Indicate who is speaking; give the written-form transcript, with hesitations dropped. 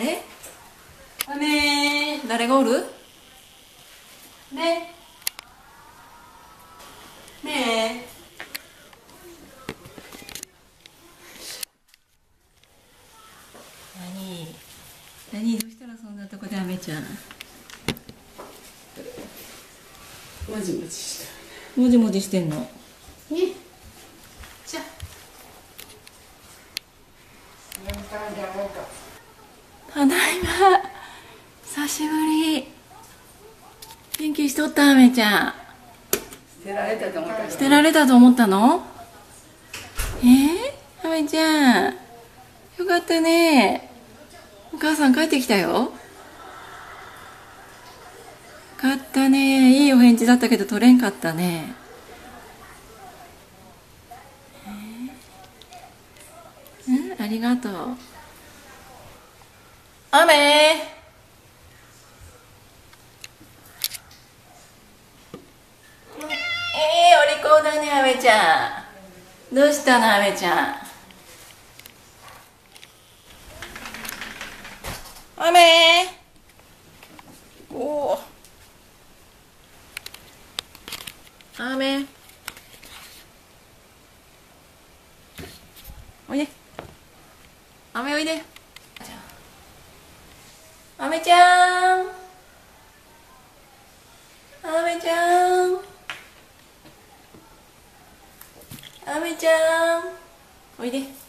Speaker 1: れ雨誰がおるねえねえ何どうしたらそんなとこで雨ちゃん
Speaker 2: もじもじした
Speaker 1: もじもじしてんのね
Speaker 2: じゃ
Speaker 1: ただいま久しぶり元気しとった雨ちゃん
Speaker 2: 捨てられたと思った
Speaker 1: 捨てられたと思ったの雨ちゃんよかったねお母さん帰ってきたよよかったねいいお返事だったけど取れんかったねありがとう雨お利口だね雨ちゃんどうしたの雨ちゃん雨おー雨おいで雨おいで雨ちゃん雨ちゃん雨ちゃんおいで